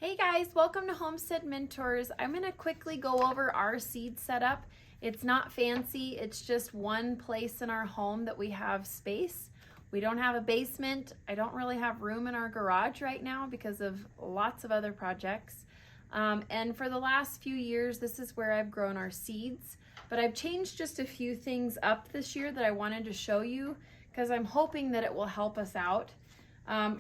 Hey guys, welcome to Homestead Mentors. I'm going to quickly go over our seed setup. It's not fancy, it's just one place in our home that we have space. We don't have a basement. I don't really have room in our garage right now because of lots of other projects. And for the last few years, this is where I've grown our seeds. But I've changed just a few things up this year that I wanted to show you because I'm hoping that it will help us out.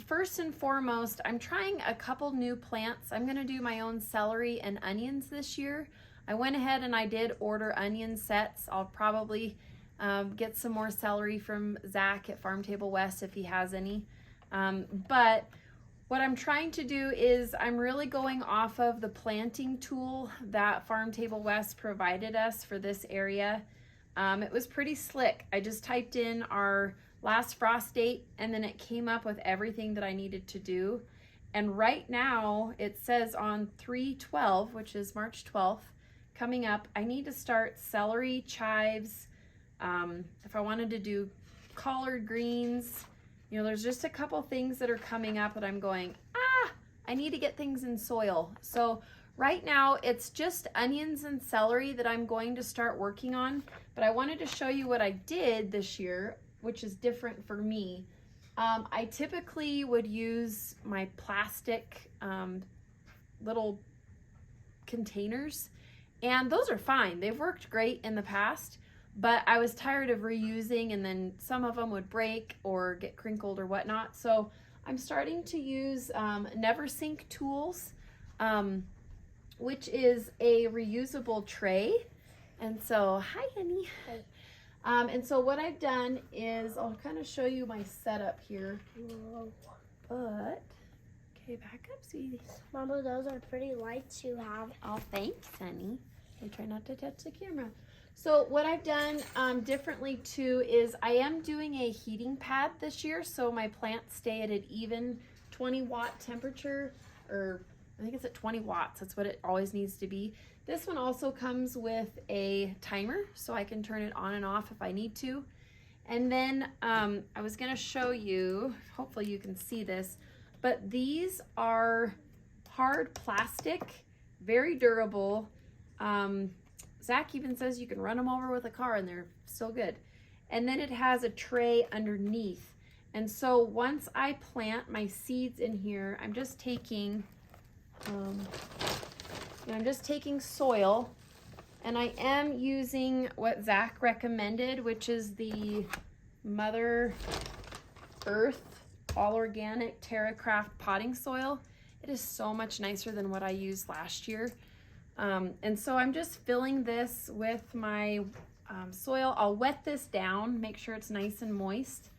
First and foremost, I'm trying a couple new plants. I'm going to do my own celery and onions this year. I went ahead and I did order onion sets. I'll probably get some more celery from Zach at Farm Table West if he has any. But what I'm trying to do is I'm really going off of the planting tool that Farm Table West provided us for this area. It was pretty slick. I just typed in our last frost date and then it came up with everything that I needed to do. And right now it says on 3/12, which is March 12th, coming up, I need to start celery, chives. If I wanted to do collard greens, you know, there's just a couple things that are coming up that I'm going, I need to get things in soil. So right now it's just onions and celery that I'm going to start working on, but I wanted to show you what I did this year, which is different for me. I typically would use my plastic little containers, and those are fine. They've worked great in the past, but I was tired of reusing, and then some of them would break or get crinkled or whatnot. So I'm starting to use NeverSink tools, which is a reusable tray. And so, hi honey. Hi. And so what I've done is, I'll kind of show you my setup here. But, okay, back up, sweetie. Mama, those are pretty lights you have. Oh, thanks, honey. I try not to touch the camera. So what I've done differently too is I am doing a heating pad this year, so my plants stay at an even 20-watt temperature, or I think it's at 20 watts. That's what it always needs to be. This one also comes with a timer, so I can turn it on and off if I need to. And then I was gonna show you, hopefully you can see this, but these are hard plastic, very durable. Zach even says you can run them over with a car and they're so good. And then it has a tray underneath. And so once I plant my seeds in here, I'm just taking soil, and I am using what Zach recommended, which is the Mother Earth All Organic TerraCraft potting soil. It is so much nicer than what I used last year. And so I'm just filling this with my soil. I'll wet this down, make sure it's nice and moist.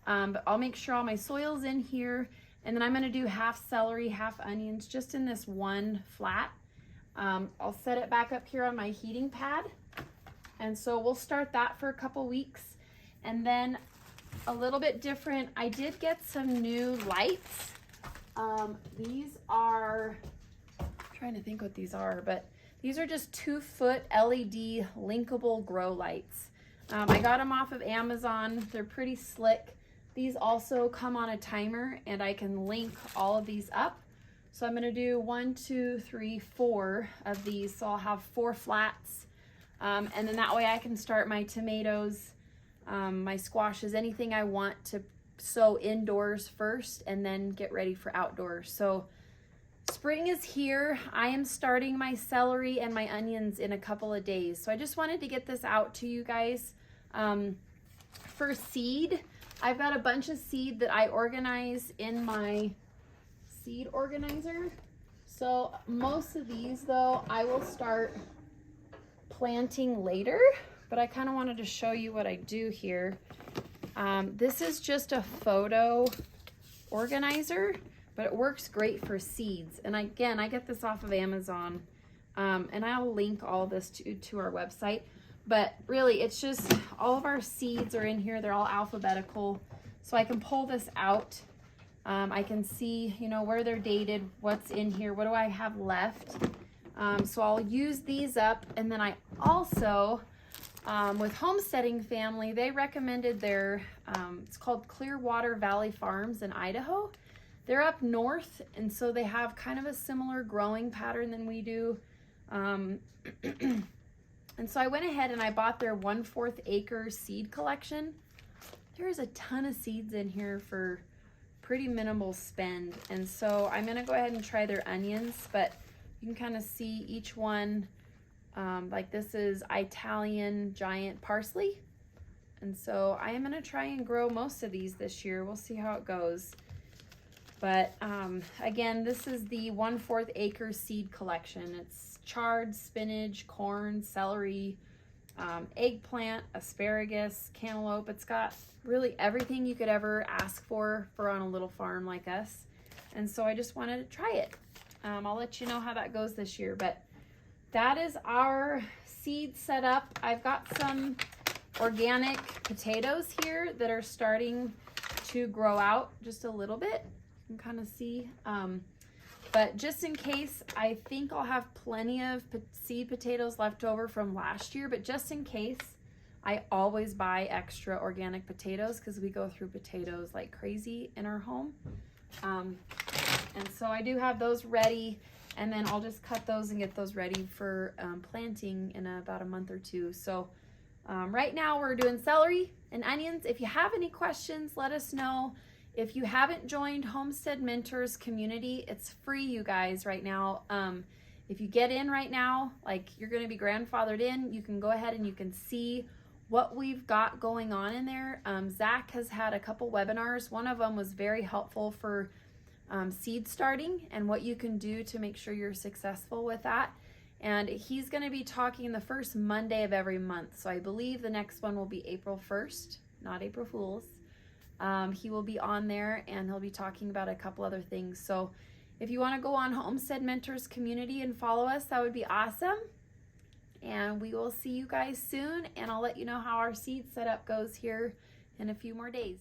But I'll make sure all my soil's in here. And then I'm gonna do half celery, half onions, just in this one flat. I'll set it back up here on my heating pad. And so we'll start that for a couple weeks. And then a little bit different, I did get some new lights. These are, I'm trying to think what these are, but these are just 2-foot LED linkable grow lights. I got them off of Amazon. They're pretty slick. These also come on a timer, and I can link all of these up. So I'm gonna do 1, 2, 3, 4 of these. So I'll have 4 flats. And then that way I can start my tomatoes, my squashes, anything I want to sow indoors first and then get ready for outdoors. So spring is here. I am starting my celery and my onions in a couple of days. So I just wanted to get this out to you guys. For seed, I've got a bunch of seed that I organize in my seed organizer. So most of these though, I will start planting later, but I kind of wanted to show you what I do here. This is just a photo organizer, but it works great for seeds. And again, I get this off of Amazon, and I'll link all this to our website. But really, it's just all of our seeds are in here. They're all alphabetical. So I can pull this out. I can see, you know, where they're dated, what's in here, what do I have left. So I'll use these up. And then I also, with Homesteading Family, they recommended their, it's called Clearwater Valley Farms in Idaho. they're up north, and so they have kind of a similar growing pattern than we do. And so I went ahead and I bought their 1/4 acre seed collection. There's a ton of seeds in here for pretty minimal spend. And so I'm gonna go ahead and try their onions, but you can kind of see each one, like this is Italian giant parsley. And so I am gonna try and grow most of these this year. We'll see how it goes. But again, this is the 1/4 acre seed collection. It's chard, spinach, corn, celery, eggplant, asparagus, cantaloupe. It's got really everything you could ever ask for on a little farm like us. And so I just wanted to try it. I'll let you know how that goes this year. But that is our seed set up. I've got some organic potatoes here that are starting to grow out just a little bit. You can kind of see. But just in case, I think I'll have plenty of seed potatoes left over from last year. But just in case, I always buy extra organic potatoes because we go through potatoes like crazy in our home. And so I do have those ready, and then I'll just cut those and get those ready for planting in about a month or two. So right now we're doing celery and onions. If you have any questions, let us know. If you haven't joined Homestead Mentors Community, it's free, you guys, right now. If you get in right now, like you're going to be grandfathered in, you can go ahead and you can see what we've got going on in there. Zach has had a couple webinars. One of them was very helpful for seed starting and what you can do to make sure you're successful with that. And he's going to be talking the first Monday of every month. So I believe the next one will be April 1st, not April Fool's. He will be on there and he'll be talking about a couple other things. So if you want to go on Homestead Mentors Community and follow us, that would be awesome. And we will see you guys soon, and I'll let you know how our seed setup goes here in a few more days.